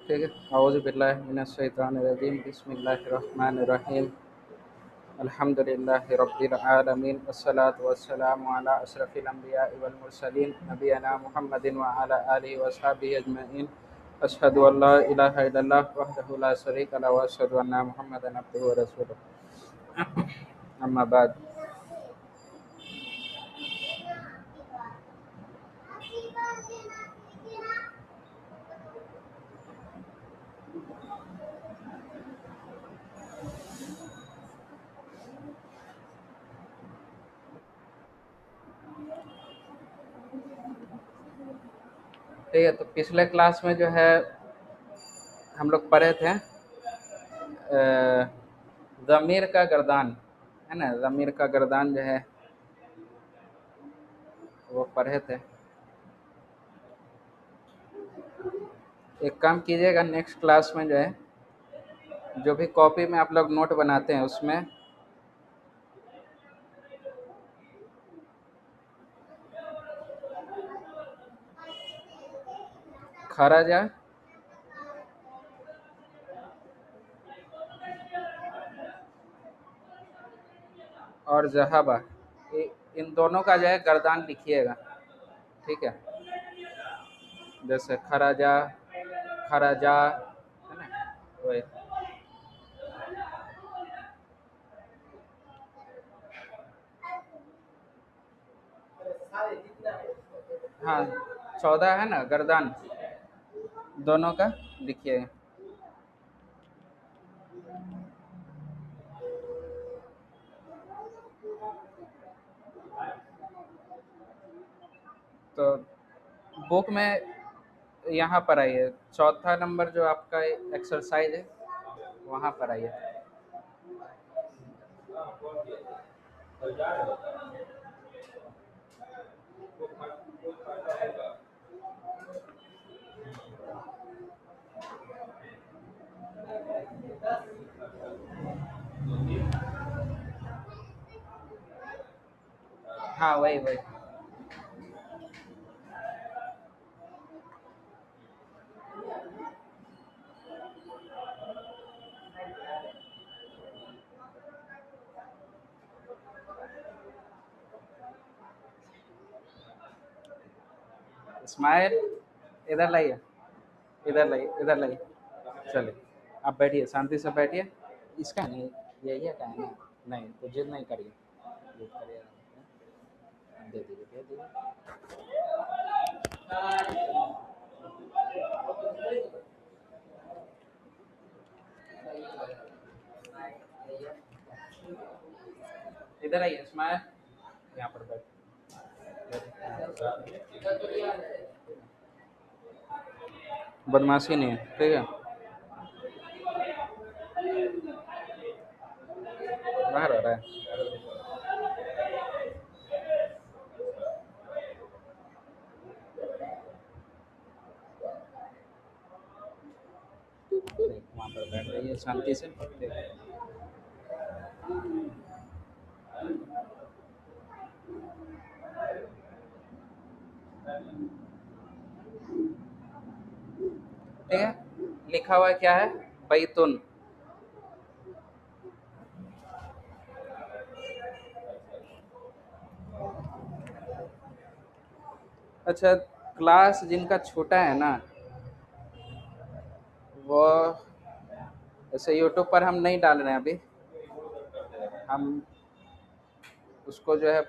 ठीक है। औज़ु बिल्लाहि मिनश शैतानिर रजीम, बिस्मिल्लाहिर रहमानिर रहीम, अल्हम्दुलिल्लाहि रब्बिल आलमीन, वस्सलातु वस्सलामु अला अशरफिल अंबियाइ वल मुरसलीन, नबियना मुहम्मदिन व अला आलिहि व अस्हाबिहि अजमईन। अशहदु अल्ला इलाहा इल्लल्लाह वहदहु ला शरीका लहु व अशहदु अन्ना मुहम्मदन अब्दुहु व रसूलुहु। अम्मा बाद। ठीक है, तो पिछले क्लास में जो है हम लोग पढ़े थे ज़मीर का गर्दान, है ना। ज़मीर का गर्दान जो है वो पढ़े थे। एक काम कीजिएगा, नेक्स्ट क्लास में जो है जो भी कॉपी में आप लोग नोट बनाते हैं उसमें खराजा और जहाबा, इन दोनों का जो है गर्दान लिखिएगा। ठीक है, जैसे खराजा, खराजा, है ना, वही। हाँ, 14 है ना गर्दान, दोनों का लिखिएगा। तो बुक में यहाँ पर आइए, चौथा नंबर जो आपका एक्सरसाइज है वहाँ पर आइए। हाँ, वही वही। इस्माइल, इधर लाइए, इधर लाइए, इधर लाइए। चलिए, आप बैठिए, शांति से बैठिए। इसका नहीं, ये का है ना। नहीं तो जिद नहीं करिए, जिद करिए दे दीजिए, दे दीजिए। इधर आइए इस्माइल, यहाँ पर बैठ। बदमाशी नहीं है, ठीक है। बाहर आ रहा है। वहाँ पर बैठ रहिए शांति से। ठीक है, लिखा हुआ क्या है? बैतुन। अच्छा, क्लास जिनका छोटा है ना, वो ऐसे यूट्यूब पर हम नहीं डाल रहे हैं अभी। हम उसको जो है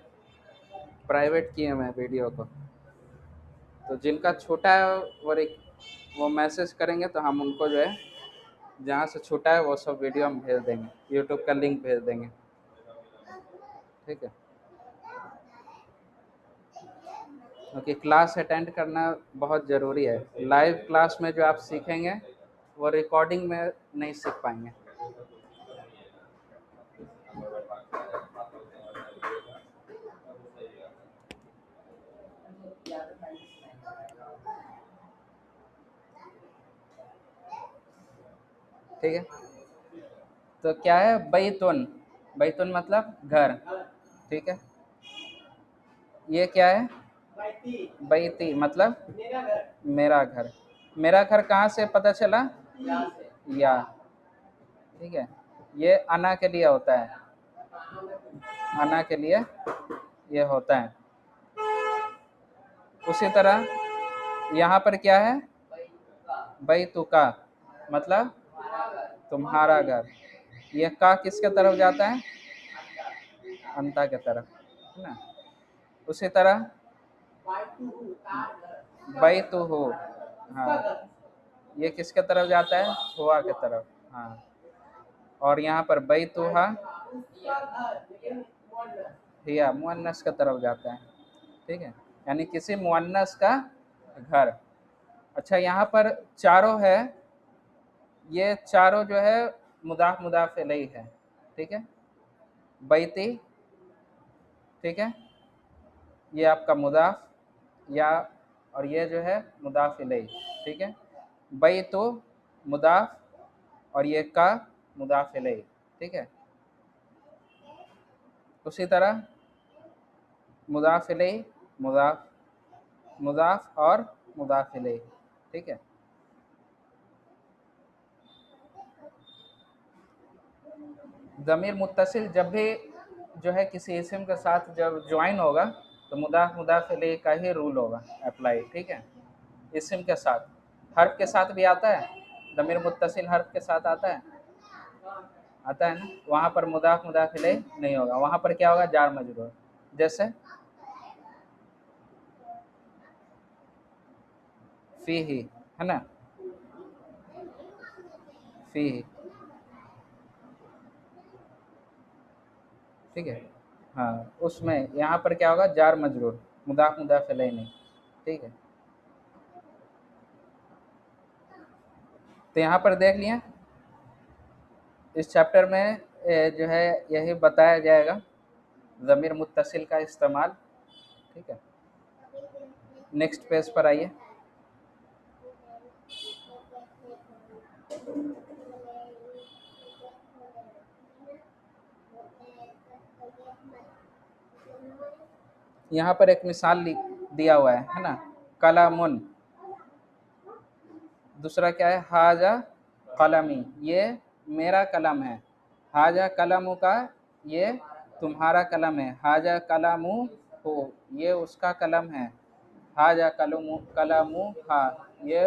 प्राइवेट किए हुए हैं वीडियो को। तो जिनका छोटा है वो मैसेज करेंगे तो हम उनको जो है जहाँ से छूटा है वो सब वीडियो हम भेज देंगे, यूट्यूब का लिंक भेज देंगे। ठीक है, क्योंकि क्लास अटेंड करना बहुत ज़रूरी है। लाइव क्लास में जो आप सीखेंगे वो रिकॉर्डिंग में नहीं सीख पाएंगे। ठीक है, तो क्या है बैतुन? बैतुन मतलब घर। ठीक है, ये क्या है? बैती मतलब मेरा घर। मेरा घर कहाँ से पता चला? या, ठीक है। ये अना के लिए होता है, अना के लिए ये होता है। उसी तरह यहाँ पर क्या है? बैतुका मतलब तुम्हारा घर। ये का किसके तरफ जाता है? अंता के तरफ, है ना। उसी तरह बैतुहु, हाँ, ये किसके तरफ जाता है? हुआ के तरफ, हाँ। और यहाँ पर बैतुहा हिया मुअन्नस के तरफ जाता है, ठीक है। यानी किसी मुअन्नस का घर। अच्छा, यहाँ पर चारों है, ये चारों जो है मुदाफ मुदाफ इलैहि है, ठीक है। बैती, ठीक है, ये आपका मुदाफ या, और ये जो है मुदाफ इलैहि, ठीक है। बैतु मुदाफ और ये का मुदाफ इलैहि, ठीक है। उसी तरह मुदाफ इलैहि, मुदाफ, मुदाफ और मुदाफ इलैहि, ठीक है। ज़मीर मुत्तसिल जब भी जो है किसी इस्म के साथ जब ज्वाइन होगा तो मुदाफ मुदाफ इलैहि का ही रूल होगा अप्लाई, ठीक है। इस्म के साथ, हर्फ के साथ भी आता है, ज़मीर मुत्तसिल हर्फ के साथ आता है, आता है ना। वहाँ पर मुदाफ मुदाफ इलैहि नहीं होगा, वहाँ पर क्या होगा? जार मजरूर। जैसे फीही, है ना, फीही, ठीक है। हाँ, उसमें यहाँ पर क्या होगा? जार मजरूर, मुदाफ मुदाफ इलैहि नहीं, ठीक है। तो यहाँ पर देख लिया, इस चैप्टर में जो है यही बताया जाएगा, ज़मीर मुत्तसिल का इस्तेमाल, ठीक है। नेक्स्ट पेज पर आइए। यहाँ पर एक मिसाल दिया हुआ है ना, कलामुन। दूसरा क्या है? हाजा कलमी, ये मेरा कलम है। हाजा कलमु का, ये तुम्हारा कलम है। हाजा कलमु हो, ये उसका कलम है। हाजा कलमु कलमु हा, ये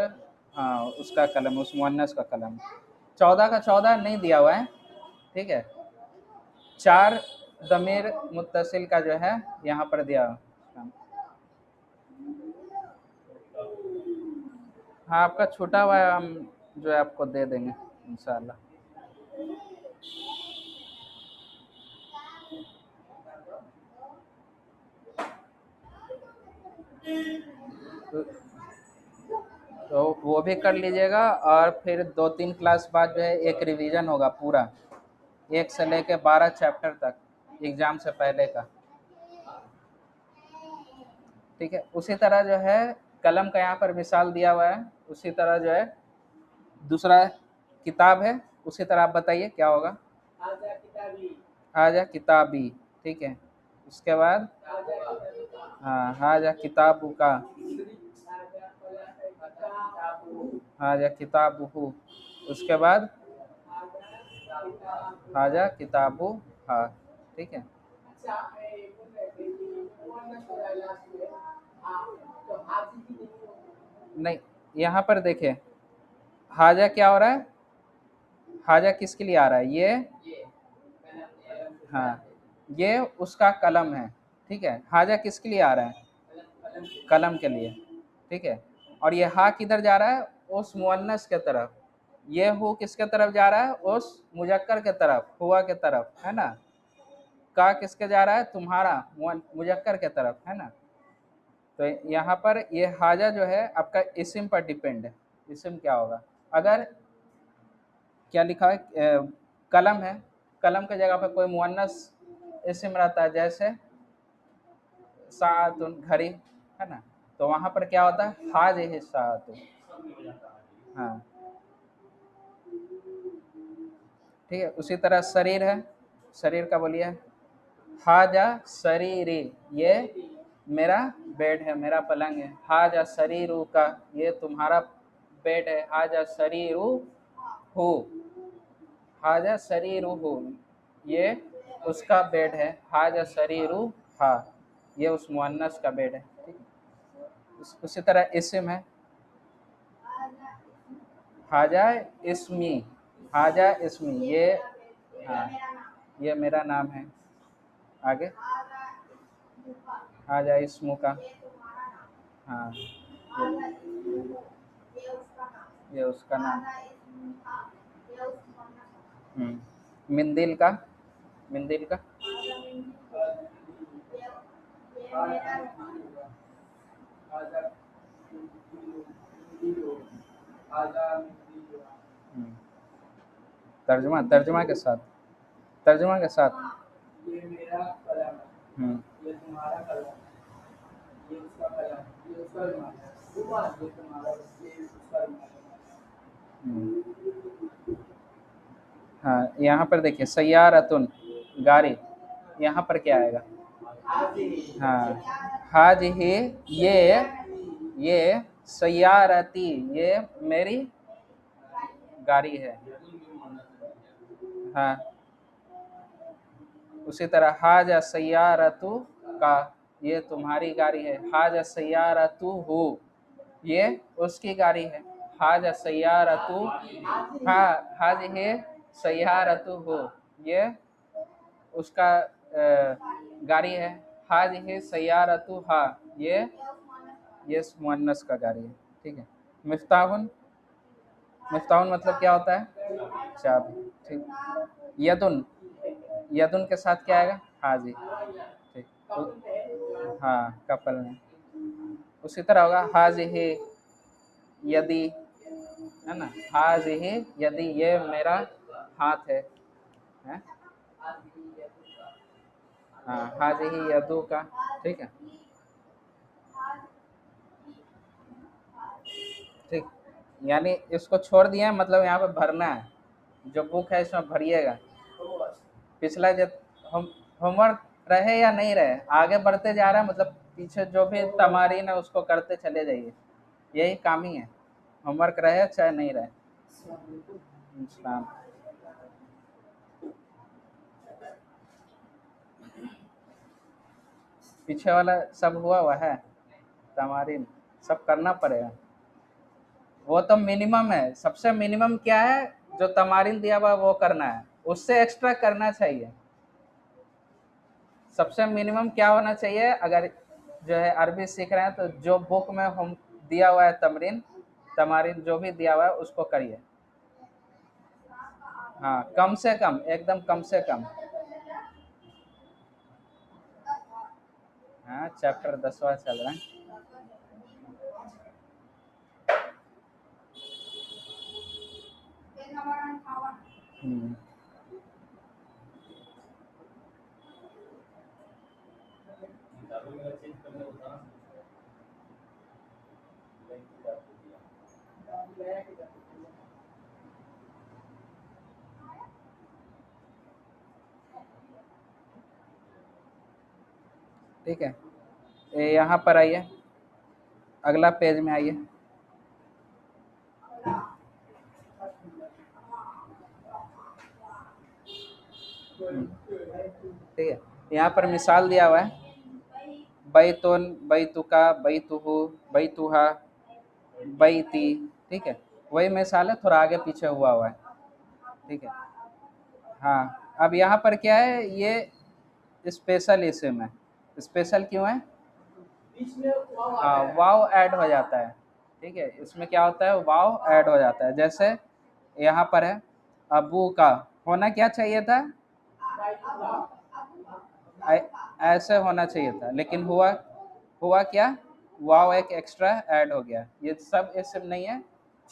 हाँ उसका कलम, उस मुअन्नस का कलम। 14 का 14 नहीं दिया हुआ है, ठीक है। 4 ज़मीर मुत्तसिल का जो है यहाँ पर दिया हुआ। हाँ, आपका छूटा हुआ है, हम जो है आपको दे देंगे इंशाल्लाह। तो वो भी कर लीजिएगा, और फिर 2-3 क्लास बाद जो है एक रिवीजन होगा पूरा, 1 से लेके 12 चैप्टर तक, एग्ज़ाम से पहले का, ठीक है। उसी तरह जो है कलम का यहाँ पर मिसाल दिया हुआ है, उसी तरह जो है दूसरा किताब है, उसी तरह आप बताइए क्या होगा? हाजा किताबी, ठीक है। उसके बाद हाँ, हाजा किताबु का, हाजा किताबुहु। उसके बाद हाजा किताबु हा, ठीक है। नहीं, यहाँ पर देखें, हाजा क्या हो रहा है? हाजा किसके लिए आ रहा है? ये, हाँ, ये उसका कलम है, ठीक है। हाजा किसके लिए आ रहा है? कलम के लिए, ठीक है। और ये हा किधर जा रहा है? उस मुअन्नस के तरफ। ये हु किसके तरफ जा रहा है? उस मुजक्कर के तरफ, हुआ के तरफ, है ना। का किसके जा रहा है? तुम्हारा, मुजक्कर के तरफ, है ना। तो यहाँ पर ये हाजा जो है आपका इस्म पर डिपेंड है। इस्म क्या होगा? अगर क्या लिखा है? कलम है, कलम की जगह पर कोई मुअन्नस इस्म रहता है, जैसे सातुन, घड़ी, है ना, तो वहाँ पर क्या होता है? हाजिहि सातुन, हाँ, ठीक है। उसी तरह शरीर है, शरीर का बोलिए हाजा शरीरी, ये मेरा बेड है, मेरा पलंग है। हाजा शरीरू का, ये तुम्हारा बेड है। हाजा शरीरू हो, हाजा शरीरू हो, ये उसका बेड है। हाजा शरीरू हा, ये उस मुअन्नस का बेड है। ठीक है। उसी तरह इस्म है, हाजा इस्मी, हाजा इस्मी, ये हाँ, ये मेरा नाम है। आगे हाजा इस्मु का, हाँ, ये उसका नाम। मिंदिल का, मिंदिल का, हम्म, तर्जुमा, तर्जुमा के साथ, तर्जुमा के साथ। ये मेरा कलम है, ये तुम्हारा कलम, ये उसका कलम, ये उसका रुमाल है, ये तुम्हारा, ये उसका रुमाल है। हाँ, यहाँ पर देखिए सय्यारतुन, गाड़ी, यहाँ पर क्या आएगा? हाँ, हाजिही, ये सय्यारती, ये मेरी गाड़ी है। हाँ, उसी तरह हाजा सय्यारतु का, ये तुम्हारी गाड़ी है। हाजा सय्यारतु हो, ये उसकी गाड़ी है। हाजा सय्यारतु, हाँ, हाजिही सय्यारतु हो, ये उसका गाड़ी है। हाजिही सय्यारतु हा, ये मुअन्नस का गाड़ी है। ठीक है। मिफ्ताहुन, मिफ्ताहुन मतलब क्या होता है? चाबी। ठीक। यदुन, यदुन के साथ क्या आएगा? हाजी। ठीक। हाँ, कपल में। उसी तरह होगा हाजिही यदि, है ना? हाजिही यदि, ये मेरा हाथ है? हाँ, हाजिही यदु का। ठीक है। ठीक, यानी इसको छोड़ दिया है, मतलब यहाँ पे भरना है। जो बुक है इसमें भरिएगा। पिछला जब हम होमवर्क रहे या नहीं रहे, आगे बढ़ते जा रहा है, मतलब पीछे जो भी तमारीन है उसको करते चले जाइए। यही काम ही है, होमवर्क रहे चाहे नहीं रहे। इस्लाम। पीछे वाला सब हुआ है, तमारीन सब करना पड़ेगा। वो तो मिनिमम है, सबसे मिनिमम क्या है? जो तमारीन दिया हुआ वो करना है, उससे एक्स्ट्रा करना चाहिए। सबसे मिनिमम क्या होना चाहिए? अगर जो है अरबी सीख रहे हैं तो जो बुक में हम दिया हुआ है तमरीन, तमारीन जो भी दिया हुआ है उसको करिए। हाँ, कम से कम, एकदम कम से कम। हाँ, चैप्टर 10वां चल रहा है। हम्म, ठीक है। यहाँ पर आइए, अगला पेज में आइए। ठीक है, यहाँ पर मिसाल दिया हुआ है, बैतुन, बैतुका, बैतुहु, बैतुहा, बैती। ठीक है, वही मिसाल है, थोड़ा आगे पीछे हुआ है। ठीक है। हाँ, अब यहाँ पर क्या है? ये स्पेशल इस्म है। स्पेशल क्यों है? हाँ, वाव ऐड हो जाता है। ठीक है, इसमें क्या होता है? वाव ऐड हो जाता है। जैसे यहाँ पर है अबू का, होना क्या चाहिए था? ऐसे होना चाहिए था, लेकिन हुआ, हुआ क्या? वाव एक एक्स्ट्रा ऐड हो गया। ये सब इस्म नहीं है,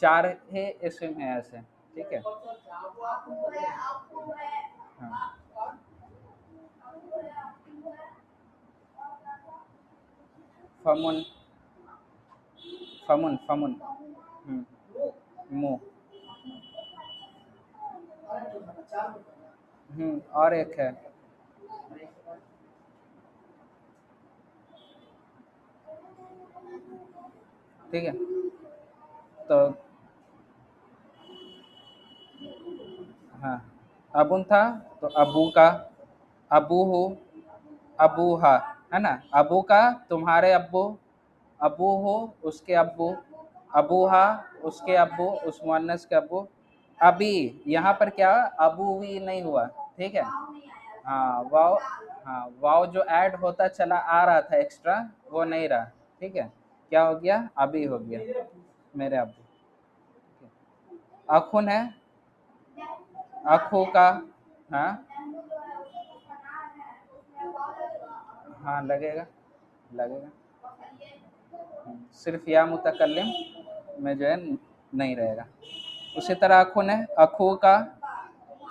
4 ही इस्म है ऐसे। ठीक है। हाँ, फमुन, फमुन, फमुन, मुंह। और एक है, ठीक है। तो हाँ, अबुन था तो अबू का, अबू हो, अबू हा, है ना। अबू का तुम्हारे अब्बू, अबू हो उसके अब्बू, अबू हा उसके अब्बू, उस मुअन्नस के अब्बू। अभी यहाँ पर क्या अबू भी नहीं हुआ, ठीक है। हाँ वाव, हाँ वाव जो ऐड होता चला आ रहा था एक्स्ट्रा, वो नहीं रहा, ठीक है। क्या हो गया, अभी हो गया, मेरे अब्बू। अखुन है, अखू का, हाँ हाँ लगेगा, लगेगा। सिर्फ या मुतकल्लिम में जो है नहीं रहेगा। उसी तरह अखुन है, अखू का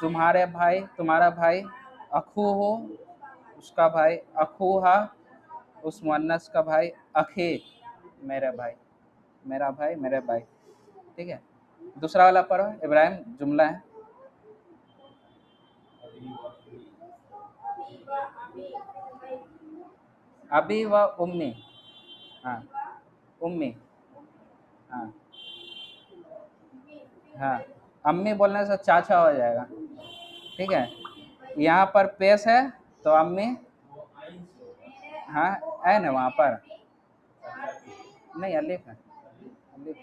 तुम्हारे भाई, तुम्हारा भाई, अखू हो उसका भाई, अखूहा उस मुअन्नस का भाई, अखी मेरे भाई, मेरा भाई मेरे भाई, ठीक है। दूसरा वाला पढ़ो इब्राहिम, जुमला है। अभी व उम्मी, हाँ उम्मी, हाँ हाँ, अम्मी बोलने से चाचा हो जाएगा, ठीक है। यहाँ पर पेश है तो अम्मी, हाँ है ना वहाँ पर, नहीं अलिफ है, अलिफ।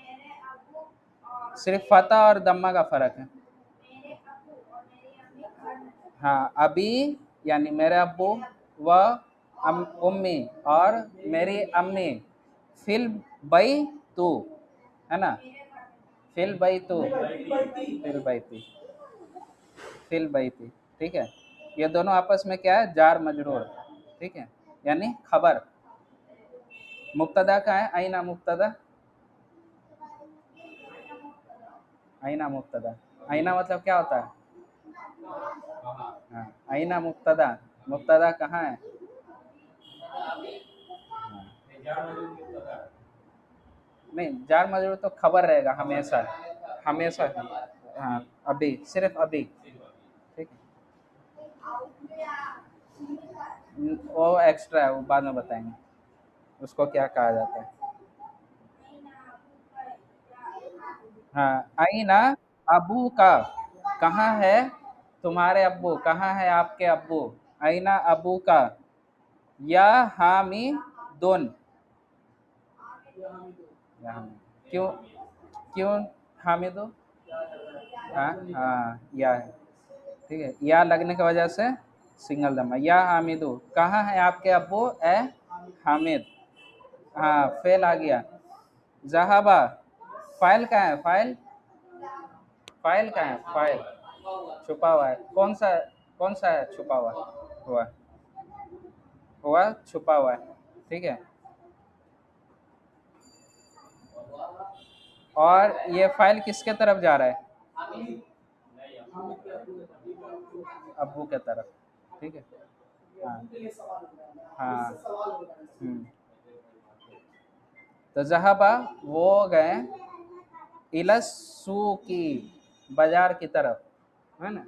सिर्फ फतह और दम्मा का फर्क है। हाँ अभी यानी मेरे अब्बू, व उम्मी और मेरी अम्मी, फिल बई तू, है ना, फिल बई तू, फिल बई थी, फिल बई थी, ठीक है। ये दोनों आपस में क्या है, जार मजरूर, ठीक है, यानी खबर। मुब्तदा का है आईना मुब्तदा, आईना मुब्तदा, आईना मतलब क्या होता है, हाँ आईना मुब्तदा, मुब्तदा कहाँ है, नहीं जार मजरूर तो खबर रहेगा हमेशा, हमेशा। हाँ अभी, सिर्फ अभी, ठीक है। वो एक्स्ट्रा है, वो बाद में बताएंगे उसको क्या कहा जाता है। हाँ आईना अबू का, कहाँ है तुम्हारे अब्बू, कहाँ है आपके अब्बू, आईना अबू का, या हामी दोन, यहाँ क्यों, क्यों हामिदो, हाँ हाँ या है, ठीक है। या लगने की वजह से सिंगल दमा, या हामिदू कहाँ है आपके अब्बू ए हामिद, हाँ फेल आ गया। जहाबा, फाइल कहाँ है, फाइल, फाइल कहाँ है, फाइल छुपा हुआ है, कौन सा है छुपा हुआ, हुआ, हुआ छुपा हुआ है, ठीक है। और ये फाइल किसके तरफ जा रहा है, अब्बू के तरफ, ठीक है। हाँ हाँ तो जहाबा वो गए, इलसू की बाजार की तरफ, है ना,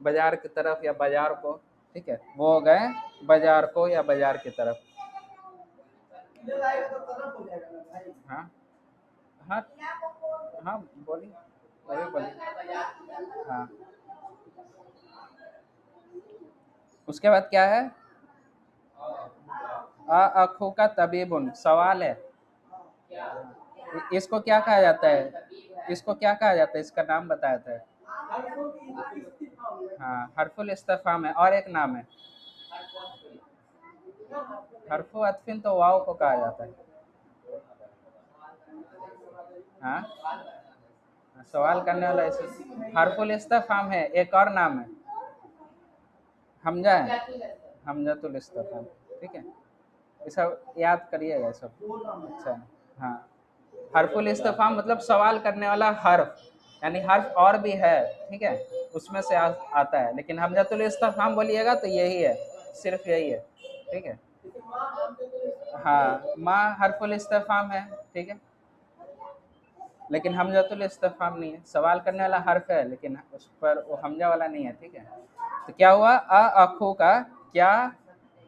बाजार की तरफ या बाजार को, ठीक है, वो गए बाजार को या बाजार की तरफ। हाँ हाँ हाँ बोलिए, बोलिए बोलिए, हाँ। उसके बाद क्या है, अखू का तबीबुन, सवाल है, इसको क्या कहा जाता है, इसको क्या कहा जाता है, इसका नाम बताया था। हाँ हरफुल इस्तिफाम है, और एक नाम है हरफु अतफिन, तो वाव को कहा जाता है। हाँ सवाल करने वाला ऐसे, हरफुल इस्तिफाम है, एक और नाम है हमजा है, हमजातुल इस्तिफाम, ठीक है। ये सब याद करिएगा सब, अच्छा है। हाँ हरफुल इस्तिफाम मतलब सवाल करने वाला हर्फ, यानी हर्फ और भी है, ठीक है, उसमें से आता है, लेकिन हमजातुल इस्तिफाम बोलिएगा तो यही है, सिर्फ यही है, ठीक है। हाँ माँ हरफुल इस्तिफाम है, ठीक है, लेकिन हमजातुल इस्तिफाम नहीं है, सवाल करने वाला हर्फ है लेकिन उस पर वो हमजा वाला नहीं है, ठीक है। तो क्या हुआ, अखू का, क्या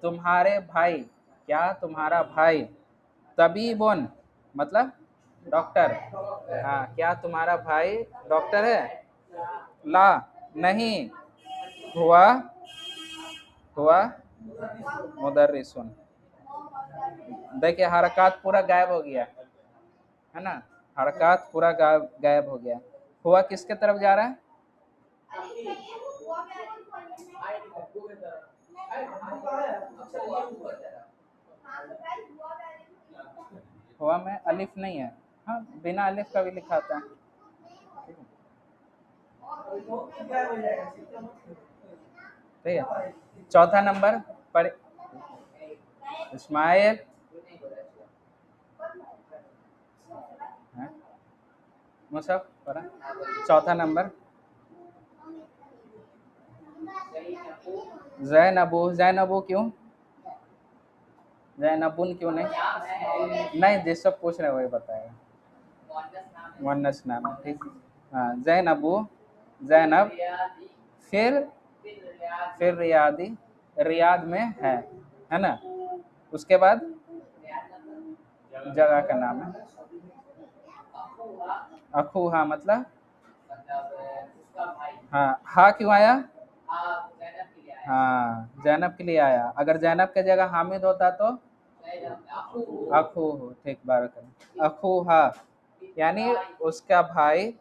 तुम्हारे भाई, क्या तुम्हारा भाई, तबीबुन मतलब डॉक्टर। हाँ, क्या तुम्हारा भाई डॉक्टर है? ला नहीं, हुआ हुआ मुदर्रिसुन। देखिए हरकत पूरा गायब हो गया है ना, हरकत पूरा गायब गायब हो गया। हुआ किसके तरफ जा रहा है? हुआ में अलिफ नहीं है, हाँ बिना अलिफ का भी लिखा था। ठीक है, चौथा नंबर पर इस्माइल मुसफ पढ़ा। चौथा नंबर जैनबू। जैनबू क्यों? जैनबुन क्यों नहीं? नहीं, जिस सब पूछ रहे हैं वही बताएगा। मुअन्नस नाम है, ठीक। हाँ, जैनबू, जैनब, फिर रियादी, रियाद में है ना। उसके बाद जगह का नाम है। अखूहा मतलब हाँ, हा क्यों आया? हाँ, जैनब के लिए आया। अगर जैनब के जगह हामिद होता तो अखू हो, ठीक, बारक। अखूहा यानी उसका भाई।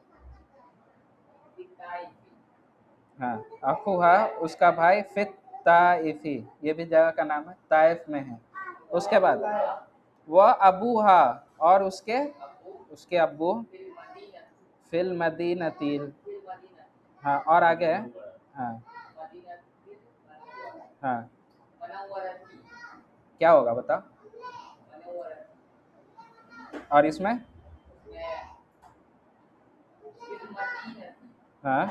हाँ, अखूहा उसका भाई, फित ताइफी, ये भी जगह का नाम है, ताइफ में है। उसके बाद वह अबूहा और उसके उसके अब्बू, फिल मदीनतील। हाँ, और आगे है। हाँ हाँ, क्या होगा बताओ? और इसमें हाँ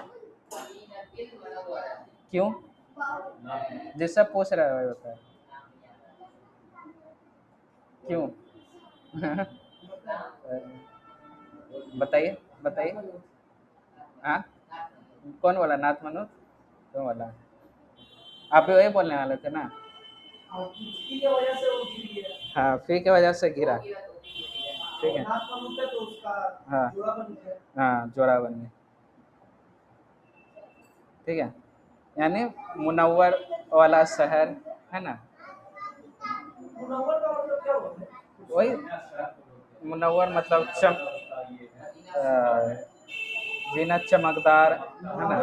क्यों? जिससे पूछ रहा है वही होता है, क्यों? बताइए बताइए। हाँ, कौन वाला? नाथ मनोज कौन वाला? आप भी वही बोलने वाले थे ना। हाँ, फी की वजह से गिरा, ठीक है। हाँ हाँ, जोड़ा बन गया, ठीक है। यानी मुनव्वर वाला शहर है ना। वही मुनव्वर मतलब जीनत, चमकदार है ना।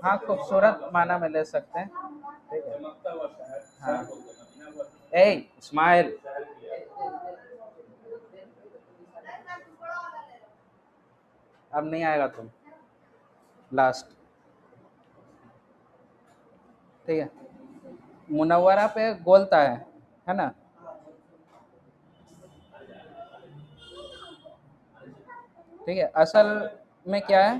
हाँ, खूबसूरत माना में ले सकते हैं, ठीक है। हाँ, ए इस्माइल, अब नहीं आएगा तुम, लास्ट, ठीक है। मुनव्वरा पे गोलता है ना। ठीक है, असल में क्या है?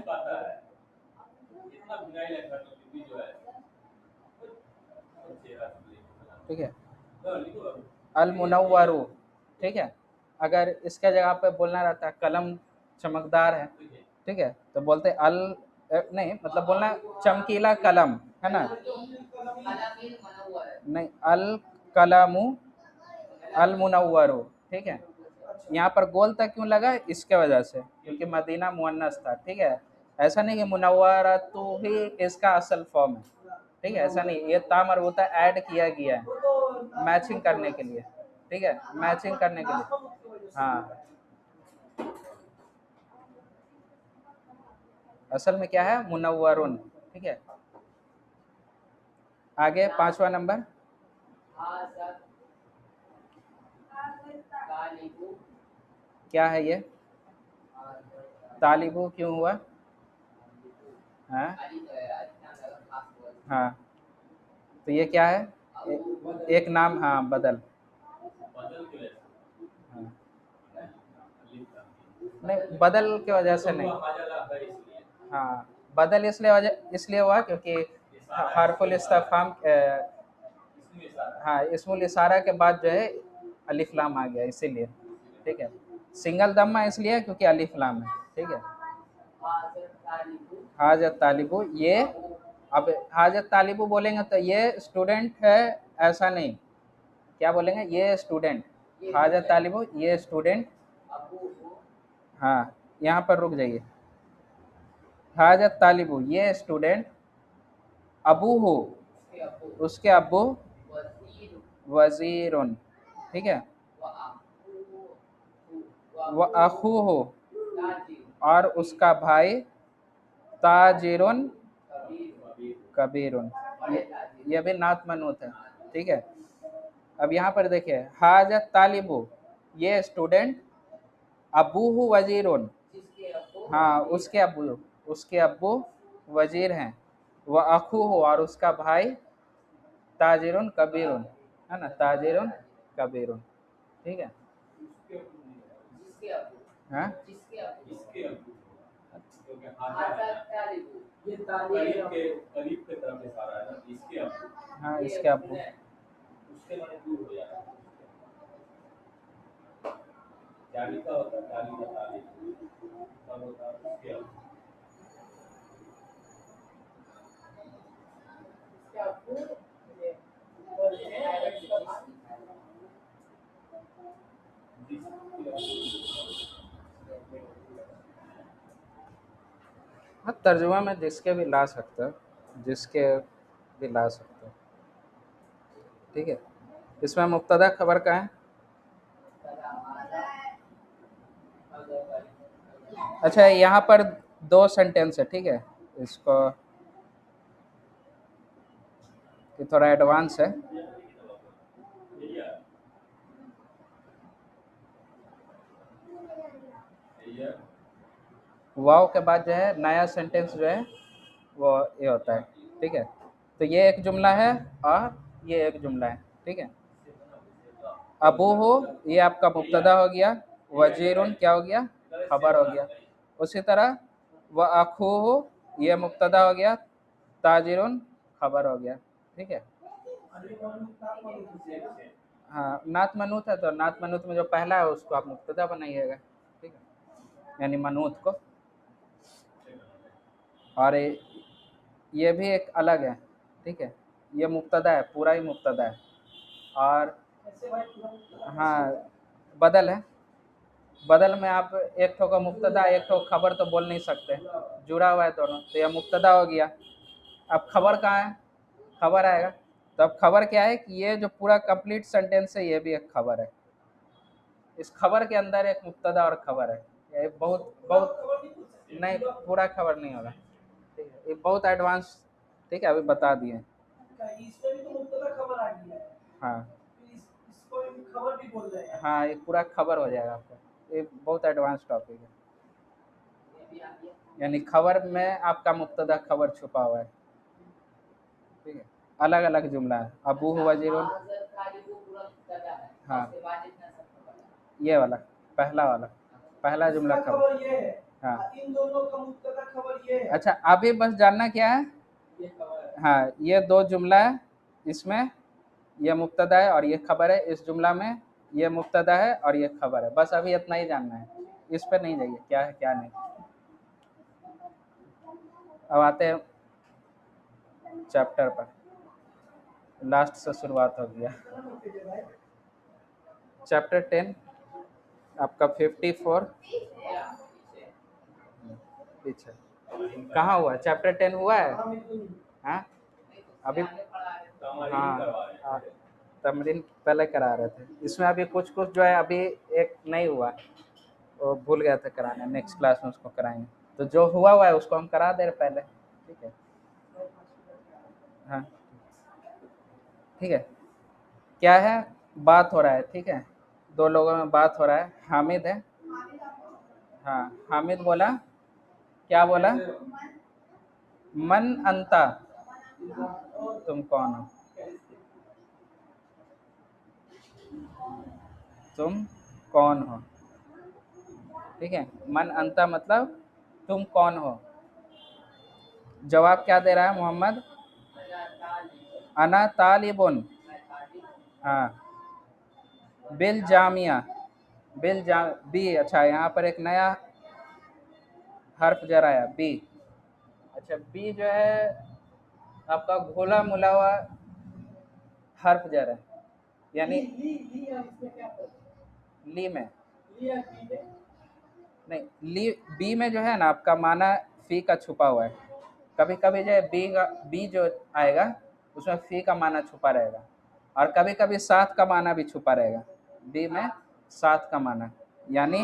ठीक है, अल मुनव्वरु, ठीक है। अगर इसके जगह पे बोलना रहता है कलम चमकदार है, ठीक है, तो बोलते अल नहीं, मतलब बोलना चमकीला कलम है ना। नहीं, अल कलमु अल मुनव्वरु, ठीक है। यहाँ पर गोल तक क्यों लगा? इसके वजह से, क्योंकि मदीना मुअन्नस था, ठीक है। ऐसा नहीं कि मुनव्वरा तो ही इसका असल फॉर्म है, ठीक है, ऐसा नहीं, ये ता मरबूता ऐड किया गया है मैचिंग करने के लिए, ठीक है, मैचिंग करने के लिए। हाँ, असल में क्या है? मुनव्वरुन, ठीक है। आगे पांचवा नंबर क्या है ये? तालिबू क्यों हुआ? हाँ हाँ, तो ये क्या है? एक नाम, हाँ, बदल। हाँ, नहीं, बदल की वजह से नहीं। हाँ, बदल इसलिए हुआ क्योंकि हरफुल इस्तिफहाम, हाँ, इस्मुल इशारा के बाद जो है अलिफ लाम आ गया, इसीलिए, ठीक है। सिंगल दम्मा इसलिए क्योंकि अलिफ लाम है, ठीक है। हाजत तालिबू, ये अब हाजत तालिबू बोलेंगे तो ये स्टूडेंट है, ऐसा नहीं। क्या बोलेंगे? ये स्टूडेंट, हाजा तालिबो, ये स्टूडेंट। हाँ, यहाँ पर रुक जाइए। हाजा तालिबो, ये स्टूडेंट। अबू हो, उसके अब्बू। वजीरुन, ठीक है। व अखू हो, और उसका भाई। ताजिरुन कबीरुन, ये भी नात मनूत है, ठीक है। अब यहाँ पर देखिए, हाजा तालिबु, ये स्टूडेंट। अबूहु वजीरुन, हाँ, उसके अब्बू वजीर हैं। वह अखू हो, और उसका भाई। ताजिरुन कबीरुन, है ना, ताजिरुन कबीरुन, ठीक है। हाँ, हाँ, इसके अब्बू। हाँ, तर्जुमा में जिसके भी ला सकते हो, जिसके भी ला सकते हो, ठीक है। इसमें मुब्तदा खबर का है। अच्छा, यहाँ पर दो सेंटेंस है, ठीक है। इसको कि थोड़ा एडवांस है। वाव के बाद जो है नया सेंटेंस जो है वो ये होता है, ठीक है। तो ये एक जुमला है, और ये एक जुमला है, ठीक है। अबू हो, ये आपका मुब्तदा हो गया। वजीरुन क्या हो गया, खबर हो गया। उसी तरह व अखू हो, ये मुब्तदा हो गया। ताजिरुन खबर हो गया, ठीक है। हाँ, नात मनूत है, तो नात मनूत में जो पहला है उसको आप मुब्तदा बनाइएगा, ठीक है, यानी मनूत को। और ये भी एक अलग है, ठीक है। ये मुब्तदा है, पूरा ही मुब्तदा है। और हाँ, बदल है। बदल में आप एक ठो का मुब्तदा, एक ठो खबर तो बोल नहीं सकते, जुड़ा हुआ है दोनों, तो यह मुब्तदा हो गया। अब खबर कहाँ है, खबर आएगा। तो अब खबर क्या है कि ये जो पूरा कंप्लीट सेंटेंस है, ये भी एक खबर है। इस खबर के अंदर एक मुब्तदा और खबर है। ये बहुत बहुत नहीं, पूरा खबर नहीं होगा, ठीक है। ये बहुत एडवांस, ठीक है, अभी बता दिए। इसमें भी तो मुब्तदा खबर आ गया है। हाँ, इसको खबर भी बोल रहे हैं। हाँ, ये पूरा खबर हो जाएगा आपका। ये बहुत एडवांस टॉपिक है, यानी खबर में आपका मुब्तदा खबर छुपा हुआ है, ठीक है। अलग अलग जुमला है। अबू वजीरुन, हाँ, ये वाला, पहला वाला, पहला जुमला खबर ये है। हाँ, इन दोनों का मुब्तदा खबर ये है। अच्छा, अभी बस जानना क्या है, हाँ, ये दो जुमला है, इसमें ये मुब्तदा है और ये खबर है। इस जुमला में ये मुब्तदा है और ये खबर है। बस अभी इतना ही जानना है, इस पर नहीं जाइए क्या है क्या नहीं। अब आते हैं चैप्टर पर, लास्ट से शुरुआत हो गया। चैप्टर 10 आपका 54 पीछे कहाँ हुआ, चैप्टर 10 हुआ है। हाँ, अभी, हाँ, तमरीन पहले करा रहे थे। इसमें अभी कुछ कुछ जो है अभी एक नहीं हुआ, वो भूल गया था कराने, नेक्स्ट क्लास में उसको कराएंगे। तो जो हुआ है उसको हम करा दे रहे पहले, ठीक है। हाँ, ठीक है। क्या है, बात हो रहा है, ठीक है। दो लोगों में बात हो रहा है। हामिद है, हाँ, हामिद बोला, क्या बोला, मन अंता, तुम कौन हो, तुम कौन हो, ठीक है। मन अंता मतलब तुम कौन हो। जवाब क्या दे रहा है मोहम्मद, अना तालिबुन, हाँ, बिल जामिया, बी। अच्छा, यहाँ पर एक नया हर्फ जरा आया, बी। अच्छा, बी जो है आपका घोला मुला हुआ हर्फ जरा है, यानी ली में नहीं, ली बी में जो है ना आपका माना फी का छुपा हुआ है। कभी कभी जो है बी जो आएगा उसमें फी का माना छुपा रहेगा, और कभी कभी साथ का माना भी छुपा रहेगा। बी में साथ का माना, यानी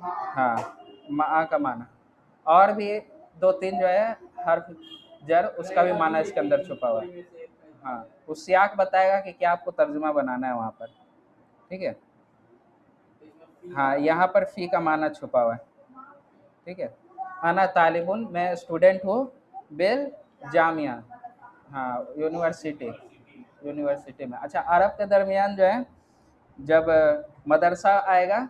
हाँ मा का माना, और भी दो तीन जो है हर्फ जर उसका भी माना इसके अंदर छुपा हुआ है। हाँ, वो सियाक बताएगा कि क्या आपको तर्जुमा बनाना है वहाँ पर। ठीक है, हाँ यहाँ पर फी का माना छुपा हुआ है। ठीक है, अना तालिबुन, मैं स्टूडेंट हूँ, बिल जामिया, हाँ यूनिवर्सिटी, यूनिवर्सिटी में। अच्छा, अरब के दरमियान जो है जब मदरसा आएगा,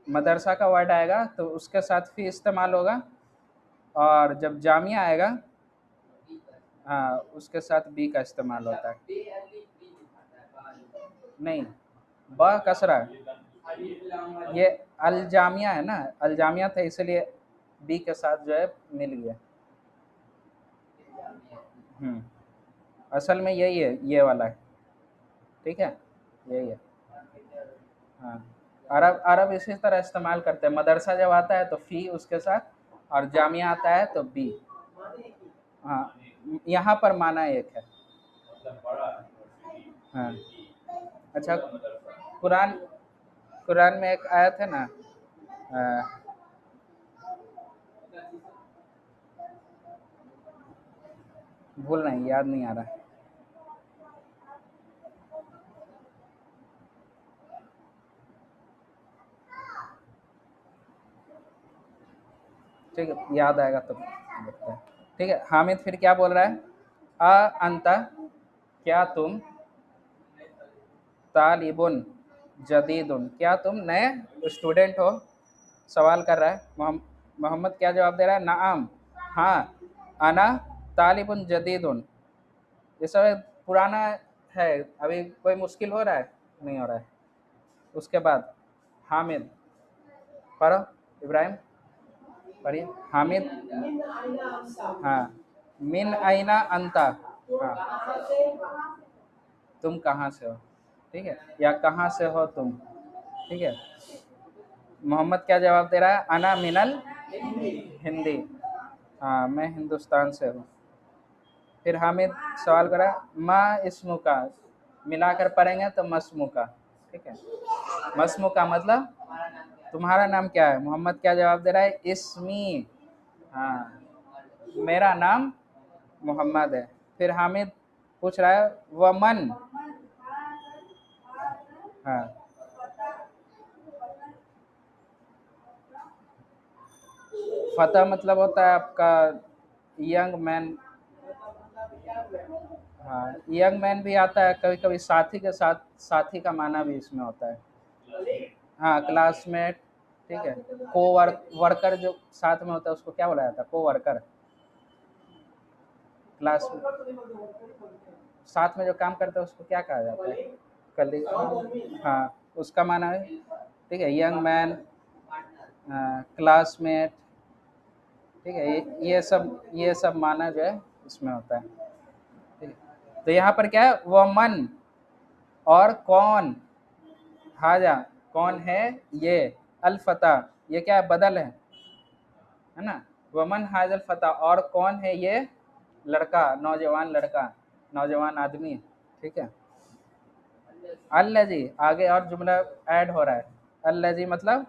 मदरसा का वर्ड आएगा तो उसके साथ फी इस्तेमाल होगा, और जब जामिया आएगा हाँ उसके साथ बी का इस्तेमाल होता है। नहीं, ब कसरा है। ये अल जामिया है ना, अल जामिया था इसलिए बी के साथ जो है मिल गया। हम्म, असल में यही है, ये वाला है। ठीक है, यही है। हाँ, अरब अरब इसी तरह इस्तेमाल करते हैं। मदरसा जब आता है तो फ़ी उसके साथ, और जामिया आता है तो बी। हाँ, यहाँ पर माना एक है। हाँ, अच्छा, कुरान कुरान में एक आयत है ना, अ, भूल नहीं, याद नहीं आ रहा। ठीक है, याद आएगा तो देखते हैं। ठीक है, हामिद फिर क्या बोल रहा है? अंता, क्या तुम, तालिबुन जदीदुन, क्या तुम नए स्टूडेंट हो? सवाल कर रहा है मोहम्मद। क्या जवाब दे रहा है? नाम, हाँ, अना तालिबुन जदीदुन। ये सब पुराना है, अभी कोई मुश्किल हो रहा है? नहीं हो रहा है। उसके बाद हामिद, पढ़ो, इब्राहिम पढ़िए। हामिद, हाँ, मिन आइना अंता, हाँ तुम कहाँ से हो। ठीक है, या कहाँ से हो तुम। ठीक है, मोहम्मद क्या जवाब दे रहा है? अना मिनल हिंदी, हाँ मैं हिंदुस्तान से हूँ। फिर हामिद सवाल करा, माँ इस्मु का, मिलाकर पढ़ेंगे तो मस्मु का। ठीक है, मस्मु का मतलब तुम्हारा नाम क्या है? मोहम्मद क्या जवाब दे रहा है? इस्मी, हाँ मेरा नाम मोहम्मद है। फिर हामिद पूछ रहा है वमन, हाँ फतह मतलब होता है आपका यंग मैन। हाँ, यंग मैन भी आता है कभी कभी, साथी के साथ, साथी का माना भी इसमें होता है। हाँ, क्लासमेट। ठीक है, वर्कर जो साथ में होता है उसको क्या बोला जाता है? को वर्कर। क्लास साथ में जो काम करता है उसको क्या कहा जाता है? कली, हाँ उसका माना है। ठीक है, यंग मैन, क्लासमेट। ठीक है, ये सब माना जो है इसमें होता है। ठीक है, तो यहाँ पर क्या है? वह मन, और कौन, हाजा, कौन है ये, अल-फता, ये क्या है? बदल है ना। वमन हाजल फता, और कौन है ये लड़का, नौजवान लड़का, नौजवान आदमी। ठीक है, अल्लजी, आगे और जुमला ऐड हो रहा है। अल्लजी मतलब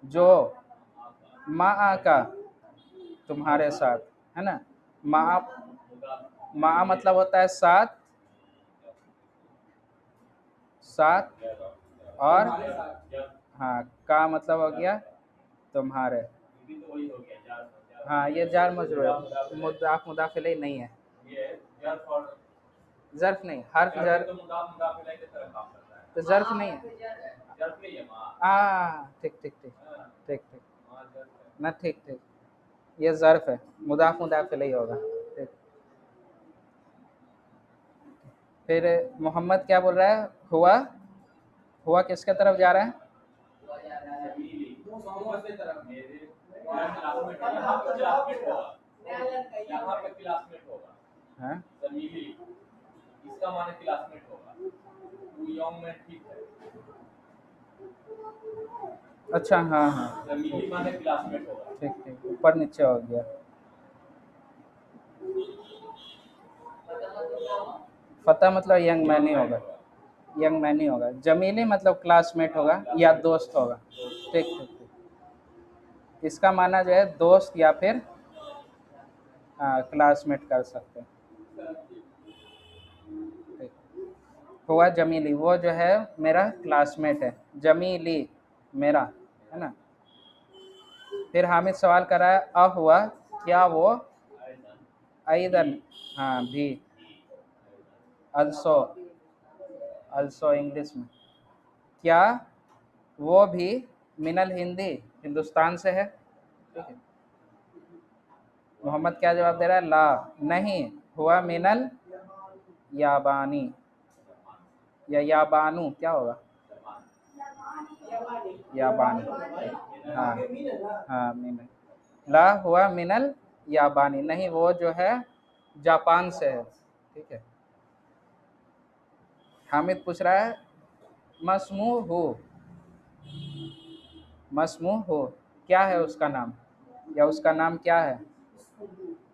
जो, मा का तुम्हारे साथ, है ना। मा, मा मतलब होता है साथ, साथ, और हाँ का मतलब हो गया तुम्हारे। हाँ, ये जार मजरूर है, मुदाफ मुदाफ इलैह नहीं है। ज़र्फ नहीं, हर्फ जर, तो ज़र्फ नहीं है। ठीक ठीक ठीक, ठीक ठीक, ना ठीक ठीक, ये ज़र्फ है, मुदाफ मुदाफ इलैह होगा। ठीक, फिर मोहम्मद क्या बोल रहा है? हुआ, हुआ किसके तरफ जा रहा है? हाँ? इसका माने क्लासमेट होगा। वो यंग में ठीक है। अच्छा हाँ हाँ जमीली माने क्लासमेट होगा। ठीक ठीक, ऊपर नीचे हो गया। फतेह मतलब यंग मैन ही होगा, यंग मैन ही होगा। जमीली मतलब क्लासमेट होगा या दोस्त होगा। ठीक ठीक ठीक, इसका माना जो है दोस्त या फिर क्लासमेट कर सकते हैं। ठीक। हुआ जमीली, वो जो है मेरा क्लासमेट है। जमीली मेरा, है ना। फिर हामिद सवाल कर रहा है अ हुआ, क्या वो, अइदन, हाँ भी, अल्सो, अल्सो इंग्लिश में, क्या वो भी, मिनल हिंदी, हिंदुस्तान से है। ठीक है। मोहम्मद क्या जवाब दे रहा है, ला नहीं, हुआ मिनल याबानी, या याबानू क्या होगा, याबानी, हाँ हाँ मिनल, ला हुआ मिनल याबानी, नहीं वो जो है जापान से है। ठीक है। हामिद पूछ रहा है मसमू हो, मसमू हो क्या है उसका नाम, या उसका नाम क्या है।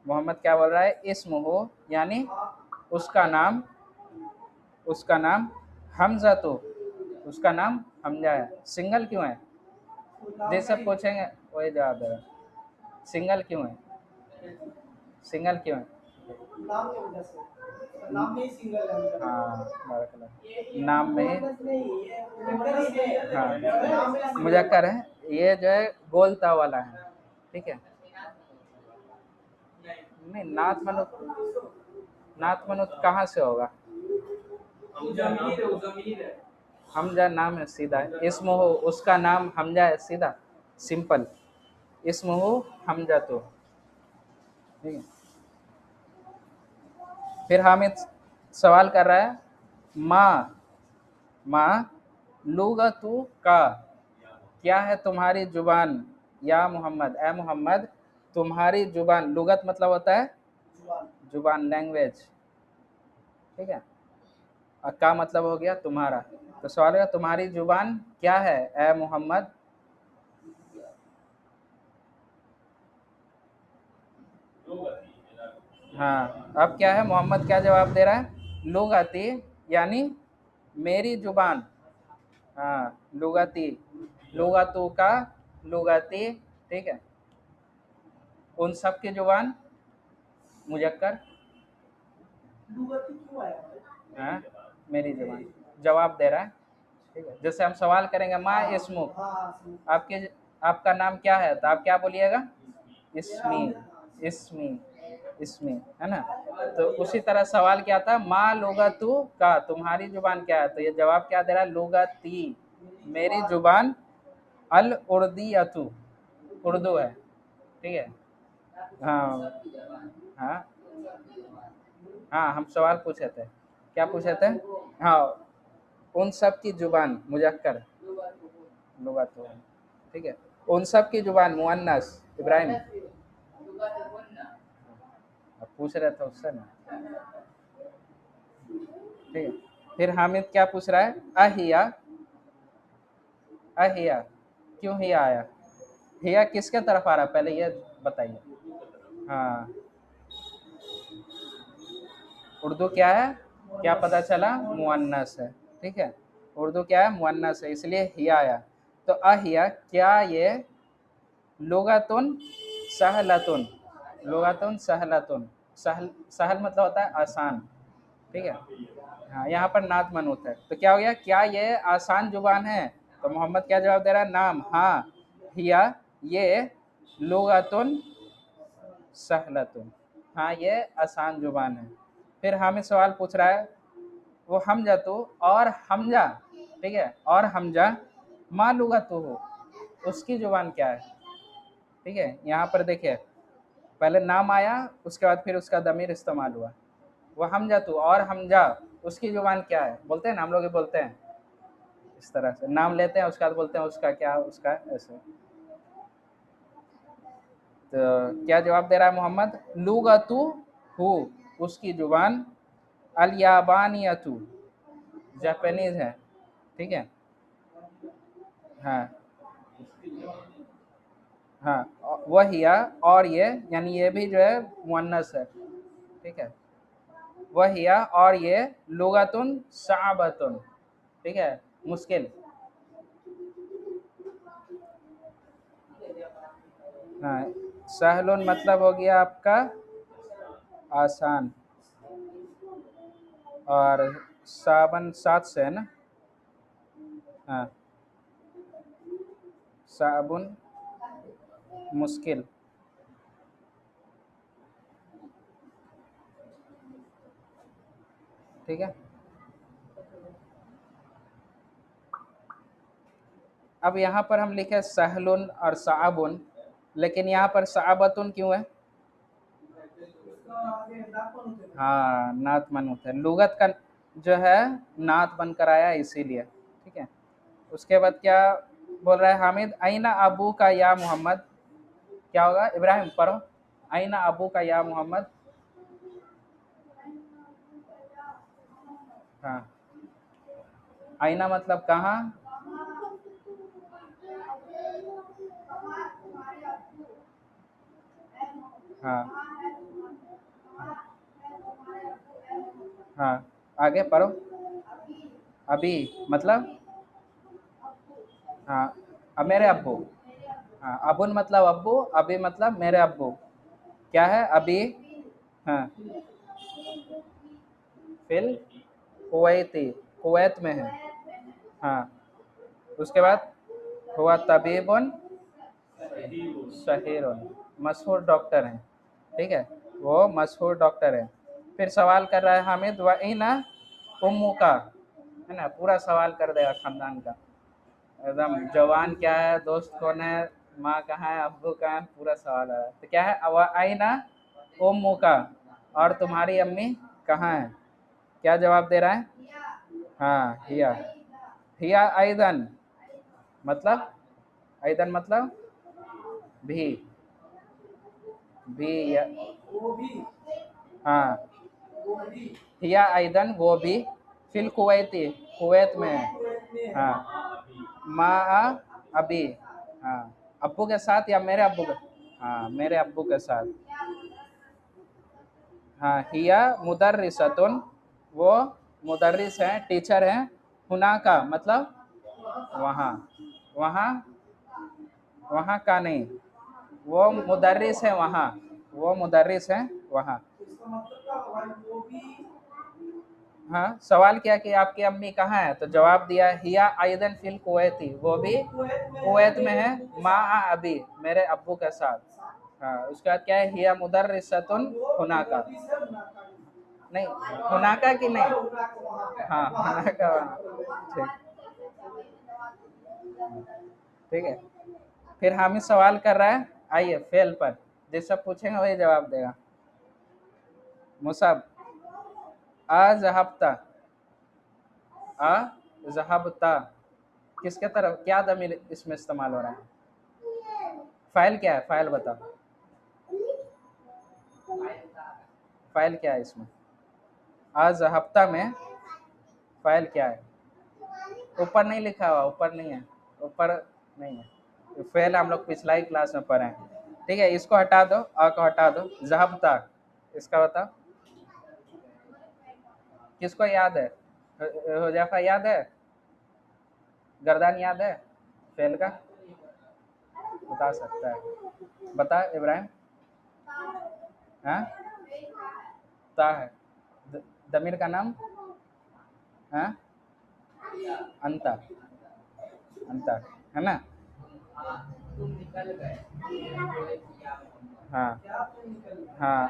मोहम्मद क्या बोल रहा है, इस्म हो यानी उसका नाम, उसका नाम हमजा, तो उसका नाम हमजा है। सिंगल क्यों है, ये सब पूछेंगे वही जवाब देगा। सिंगल क्यों है, सिंगल क्यों है, नाम की वजह से, नाम में ही सिंगल है। हाँ बारकल्लाह, नाम में हाँ मुजक्कर है, ये जो है गोलता वाला है। ठीक है। नहीं नाथ मनुत, नाथ मनुत कहाँ से होगा, हमजा नाम है सीधा, इसम हो उसका नाम हमजा है सीधा, सिंपल, इसम हो हमजा, तो ठीक है। फिर हामिद सवाल कर रहा है माँ, माँ लुगतु का, क्या है तुम्हारी जुबान, या मोहम्मद ए मोहम्मद तुम्हारी जुबान, लुगत मतलब होता है जुबान, लैंग्वेज। ठीक है। और का मतलब हो गया तुम्हारा, तो सवाल है तुम्हारी जुबान क्या है ए मोहम्मद। हाँ अब क्या है, मोहम्मद क्या जवाब दे रहा है, लुगती यानी मेरी जुबान, हाँ लुगती, लुगतू का, लुगती। ठीक है। उन सब की जुबान, मुजक्कर, हाँ मेरी जुबान, जवाब दे रहा है। ठीक है। जैसे हम सवाल करेंगे माँ इसमु, आपके, आपका नाम क्या है, तो आप क्या बोलिएगा, इसमी, इसमी, इसमी, है ना। तो उसी तरह सवाल क्या था, माँ लुगतु का तुम्हारी जुबान क्या है, तो ये जवाब क्या दे रहा है, लुगती मेरी जुबान, अल उर्दियतु उर्दू है। ठीक है। हाँ हाँ हाँ हम सवाल पूछे थे, क्या पूछे थे, हाँ उन सब की जुबान, मुजक्कर, लुगतु, ठीक है। उन सब की जुबान, मुअन्नस, इब्राहिम, अब पूछ रहे थे उससे ना। ठीक है। फिर हामिद क्या पूछ रहा है, अहिया, अहिया क्यों हिया आया, हिया किसके तरफ आ रहा है पहले ये बताइए। हाँ उर्दू क्या है, क्या पता चला, मुअन्नस है। ठीक है। उर्दू क्या है, मुअन्नस है, इसलिए हिया आया। तो अहिया क्या ये, लुगतुन सहलतुन, लुगतुन सहलतुन, सहल, सहल मतलब होता है आसान। ठीक है। हाँ यहाँ पर नात मनूत है, तो क्या हो गया, क्या ये आसान जुबान है, तो मोहम्मद क्या जवाब दे रहा है, नाम हाँ, हिया ये, लुगतुन सहलतुन, हाँ ये आसान जुबान है। फिर हमें सवाल पूछ रहा है वो हमजा तो, और हमजा, ठीक है, और हमजा माँ लुगतु हो उसकी जुबान क्या है। ठीक है। यहाँ पर देखिए पहले नाम आया, उसके बाद फिर उसका दमीर इस्तेमाल हुआ, वो हमजा तो और हमजा उसकी जुबान क्या है, बोलते हैं ना हम लोग, ये बोलते हैं इस तरह से, नाम लेते हैं उसके बाद बोलते हैं उसका क्या, उसका ऐसे। तो क्या जवाब दे रहा है मोहम्मद, लुगतु हु उसकी जुबान, अल याबानियतु जापानीज है, ठीक है। हाँ हाँ, वहिया और ये, यानी ये भी जो है मुअन्नस है, ठीक है। वहिया और ये लुगतुन साबतुन, ठीक है, मुश्किल। हाँ, सहलुन मतलब हो गया आपका आसान, और साबन सात से है ना। हाँ, साबुन मुश्किल, ठीक है। अब यहाँ पर हम लिखे सहलुन और साबुन, लेकिन यहाँ पर साबतुन क्यों है? हाँ, नात मनुत है, लुगत का जो है नात बनकर आया इसीलिए, ठीक है। उसके बाद क्या बोल रहा है हामिद, आइना अबू का या मोहम्मद, क्या होगा इब्राहिम पढ़ो, आइना अबू का या मोहम्मद। हाँ, आइना मतलब कहाँ, हाँ हाँ, आगे पढ़ो। अभी मतलब, हाँ, अब मेरे अब्बू। हाँ, अबुन मतलब अब्बू, अभी मतलब मेरे अब्बू। क्या है अभी? हाँ, फिल कुवैती, कुवैत में है। हाँ, उसके बाद हुआ तबीबुन शहीरुन, मशहूर डॉक्टर हैं, ठीक है, वो मशहूर डॉक्टर है। फिर सवाल कर रहा है हामिद, व इना उम्मू का, है ना, पूरा सवाल कर देगा खानदान का, एकदम जवान क्या है, दोस्त कौन है, माँ कहाँ है, अब्बू कहाँ है, पूरा सवाल है। तो क्या है, व आइना उम्मू का, और तुम्हारी अम्मी कहाँ है? क्या जवाब दे रहा है? हाँ, हिया, हिया आइदन मतलब, आइदन मतलब भी, भी या, हाँ, हिया आइदन वो भी, फिल कुवैती कुवैत में है। हाँ, माँ अभी, हाँ, अब्बू के साथ या मेरे अब्बू के, हाँ, मेरे अब्बू के साथ। हाँ, हिया मुदर्रिसतुन, वो मुदर्रिस हैं, टीचर हैं। हुना का मतलब वहाँ, वहाँ, वहाँ का नहीं, वो मुदर्रिस है वहाँ, वो मुदर्रिस है वहाँ। हाँ, सवाल किया कि आपकी अम्मी कहाँ है, तो जवाब दिया हिया आइदन फिल कुवैती, वो भी कुवैत में है, माँ अभी, मेरे अब्बू के साथ। हाँ, उसके बाद क्या है, हिया मुदर्रिसतुन हुनाका, नहीं हुनाका की नहीं, हाँ हुनाका वहाँ, ठीक, ठीक है। फिर हामिद सवाल कर रहा है, आइए फेल पर, जैसा पूछेंगे वही जवाब देगा। मुसाब, आज हफ्ता, आ जहाबता, किसके तरफ, क्या दमीर इसमें इस्तेमाल हो रहा है? फाइल क्या है, फाइल बताओ, फाइल क्या है इसमें? आज हफ्ता में फाइल क्या है? ऊपर नहीं लिखा हुआ, ऊपर नहीं है, ऊपर नहीं है, फेल हम लोग पिछला ही क्लास में पढ़े हैं, ठीक है। इसको हटा दो, आ को हटा दो, जहाबता, इसका बताओ, किसको याद है? हुजैफा याद है? गर्दान याद है फेल का? बता सकता है, बता इब्राहिम। हाँ, ता है, दमीर का नाम, हाँ, अंता, अंता, है ना। हाँ हाँ,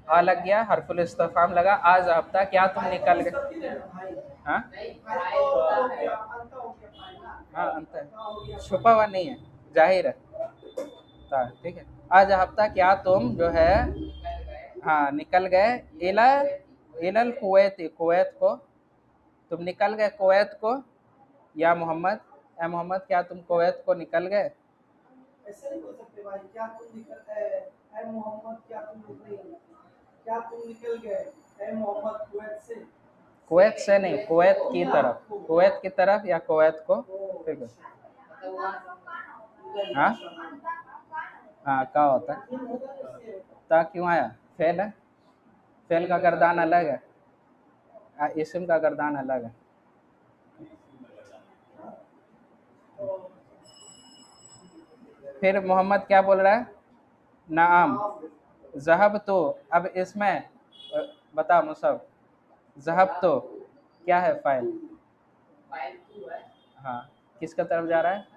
आ लग गया, हरफुल इस्तिफाम लगा, आज हफ्ता, क्या तुम निकल गए? हाँ हाँ, अंत है, छुपा हुआ नहीं है, जाहिर है, ठीक है। आज हफ्ता क्या तुम जो है, हाँ, निकल गए, इला इलल कुवैत, कुवैत को, तुम निकल गए कुवैत को, या मोहम्मद, ए मोहम्मद क्या तुम कुवैत को निकल गए? ऐसे नहीं बोल सकते भाई, क्या तुम निकल गए, ए मोहम्मद क्या तुम निकल गए, क्या तुम निकल गए, कुवैत से नहीं, कुवैत की तरफ, कुवैत की तरफ या कुवैत को, ठीक है। हाँ हाँ, का होता है, ता क्यों आया, फेल है, फेल का गर्दान अलग है, इस्म का गर्दान अलग है। फिर मोहम्मद क्या बोल रहा है, नाम, जहब तो, अब इसमें बता मुसब, जहब तो क्या है फाइल, हाँ किसका तरफ जा रहा है,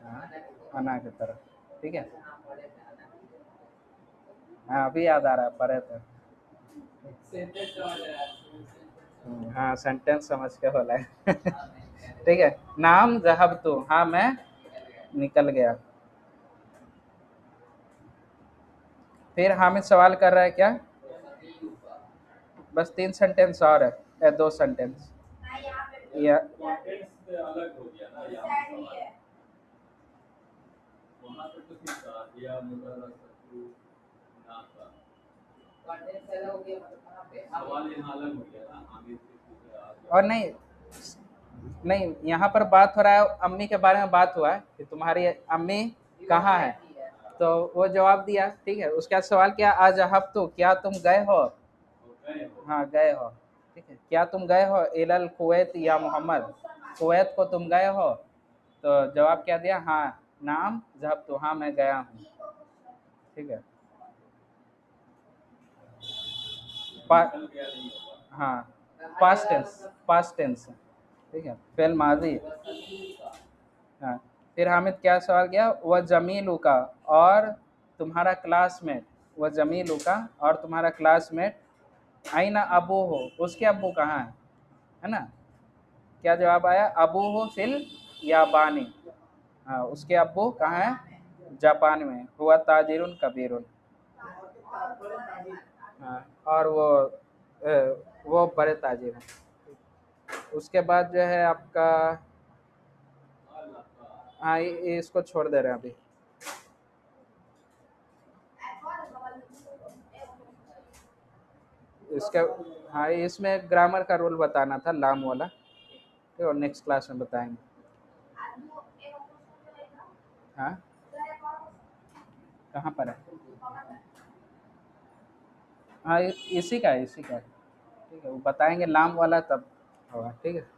हाँ, अना की तरफ, ठीक है। हाँ अभी याद आ रहा है, पढ़े थे। हाँ सेंटेंस समझ के बोला है ठीक है, नाम जहब तो, हाँ मैं निकल गया। फिर हामिद सवाल कर रहा है क्या, बस 3 सेंटेंस और है, या 2 सेंटेंस, या कॉन्टेक्स्ट अलग हो गया ना यहाँ सवाल, वहाँ पे तो सिर्फ था या मुदर्रा शत्रु ना था, सवाल यहाँ अलग हो गया ना, आमिर से पूछ रहा था। और नहीं नहीं, यहाँ पर बात हो रहा है, अम्मी के बारे में बात हुआ है कि तुम्हारी अम्मी कहाँ है, तो वो जवाब दिया, ठीक है। उसके बाद सवाल किया, आज हब तो, क्या तुम गए हो, तो गए हो, हाँ गए हो, ठीक है, क्या तुम गए हो इलल कुवैत या मोहम्मद, कुवैत को तुम गए हो, तो जवाब क्या दिया, हाँ नाम जब तो, हाँ मैं गया हूँ, ठीक है। निकल गया नहीं होगा, हाँ पास्ट टेंस, पास्ट टेंस, ठीक है, फेल माजी। हाँ फिर हामिद क्या सवाल किया, वह जमीलू का, और तुम्हारा क्लासमेट, वह जमीलू का और तुम्हारा क्लासमेट, आईना अबू हो, उसके अब्बू कहाँ है ना, क्या जवाब आया, अबू हो फिल याबानी, हाँ उसके अब्बू कहाँ है, जापान में, हुआ ताजिरुन कबीरुन, हाँ और वो बड़े ताजिर हैं। उसके बाद जो है आपका, हाँ इसको छोड़ दे रहे हैं अभी, इसके, हाँ इसमें ग्रामर का रूल बताना था, लाम वाला, ठीक, और नेक्स्ट क्लास में बताएंगे। हाँ कहाँ पर है, हाँ इसी का है, इसी का है, ठीक है, वो बताएंगे लाम वाला तब होगा, ठीक है।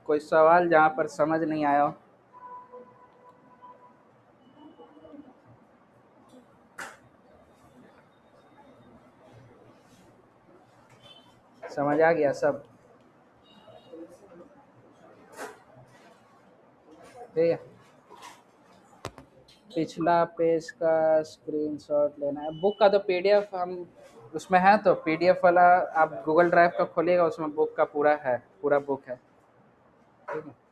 कोई सवाल जहाँ पर समझ नहीं आया हो, समझ आ गया सब, ठीक है। पिछला पेज का स्क्रीनशॉट लेना है, बुक का तो पीडीएफ हम उसमें है, तो पीडीएफ वाला आप गूगल ड्राइव का खोलिएगा, उसमें बुक का पूरा है, पूरा बुक है, ठीक है।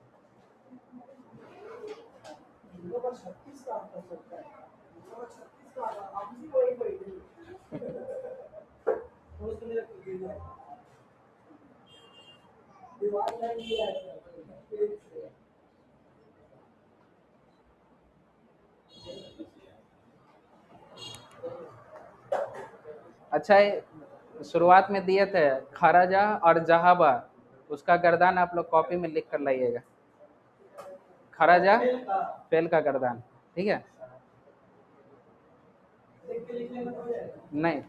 अच्छा शुरुआत में दिए थे खराजा और जहाबा, उसका गर्दान आप लोग कॉपी में लिख कर लाइएगा, खराजा फेल का गर्दान, ठीक है। नहीं,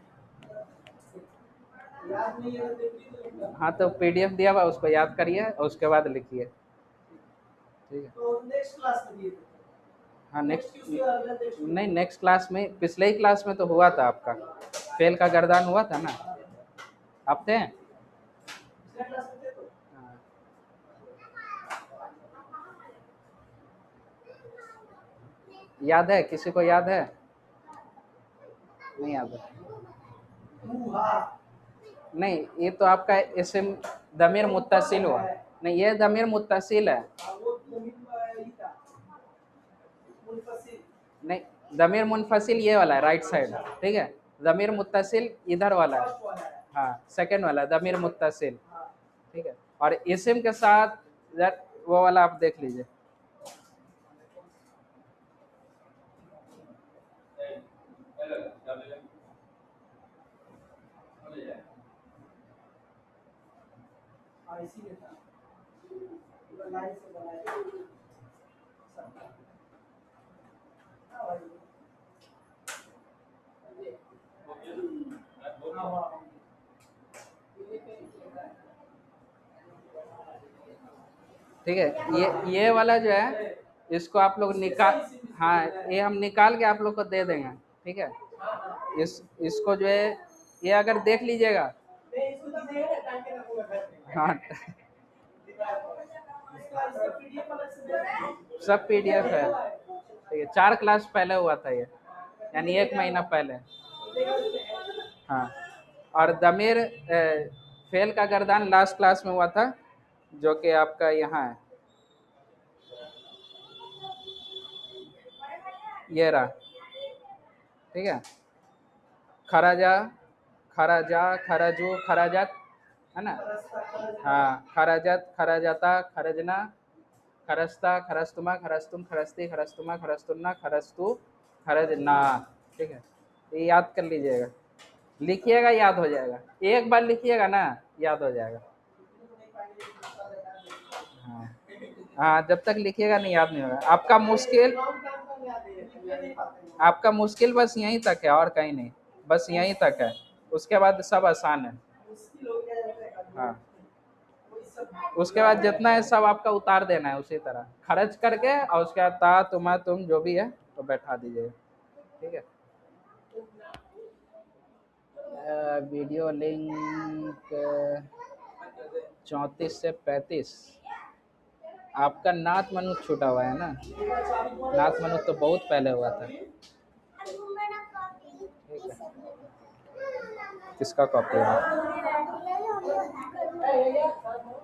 हाँ तो पीडीएफ दिया हुआ उसको याद करिए और उसके बाद लिखिए, ठीक है। हाँ नेक्स्ट, नहीं नेक्स्ट क्लास में, पिछले ही क्लास में तो हुआ था आपका, फेल का गर्दान हुआ था ना, आप थे, हाँ। याद है, किसी को याद है, नहीं याद है, नहीं ये तो आपका इसम दमीर मुत्तसिल हुआ, नहीं ये दमीर मुत्तसिल है, नहीं दमीर मुनफसिल ये वाला है राइट साइड, ठीक है, दमीर मुत्तसिल इधर वाला है, हाँ सेकंड वाला दमीर मुत्तसिल, ठीक है। और इसम के साथ वो वाला आप देख लीजिए, ठीक है, ये वाला जो है इसको आप लोग निकाल, हाँ ये हम निकाल के आप लोग को दे देंगे। ठीक है, इसको जो है ये अगर देख लीजिएगा। हाँ सब पीडीएफ है। ठीक है, 4 क्लास पहले हुआ था ये, यानी 1 महीना पहले। हाँ, और दमीर फेल का गर्दान लास्ट क्लास में हुआ था, जो कि आपका यहाँ है, ये रहा। ठीक है, खराजा, खराजा, खराजू, खराजात, है ना। हाँ, खराजात, खराजाता, खरजना, खरस्ता, खरस्तुमा, खरस्तुम, खरस्ती, खरस्तुमा, खरस्तुन्ना, खरस्तु, खरजना। ठीक है, ये याद कर लीजिएगा, लिखिएगा याद हो जाएगा, एक बार लिखिएगा ना याद हो जाएगा। हाँ हाँ, जब तक लिखिएगा नहीं याद नहीं होगा। आपका मुश्किल बस यहीं तक है और कहीं नहीं, बस यहीं तक है, उसके बाद सब आसान है। हाँ, उसके बाद जितना है सब आपका उतार देना है उसी तरह खर्च करके, और उसके बाद ता, तुमा, तुम जो भी है तो बैठा दीजिएगा। ठीक है, वीडियो लिंक 34 से 35। आपका नाथ मनु छूटा हुआ है ना, नाथ मनु तो बहुत पहले हुआ था। ठीक है, किसका कॉपी है,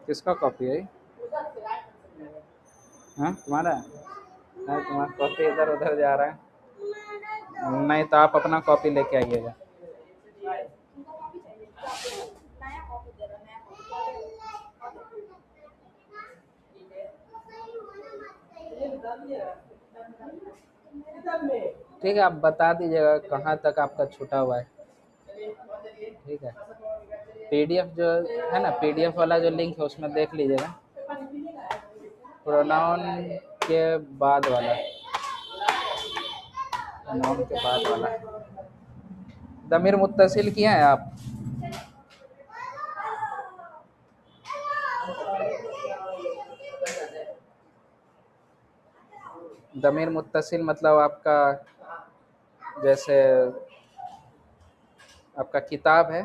किसका कॉपी है? हाँ तुम्हारा? नहीं, तुम्हारा कॉपी इधर उधर जा रहा है। नहीं तो आप अपना कॉपी लेके आइएगा। ठीक है, आप बता दीजिएगा कहाँ तक आपका छूटा हुआ है। ठीक है, पीडीएफ जो है ना, पीडीएफ वाला जो लिंक है उसमें देख लीजिएगा, प्रोनाउन के बाद वाला, प्रोनाउन के बाद वाला। दमीर मुत्तसिल किया है आप? दमीर मुत्तसिल मतलब आपका जैसे आपका किताब है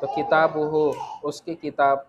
तो किताब हो, उसकी किताब,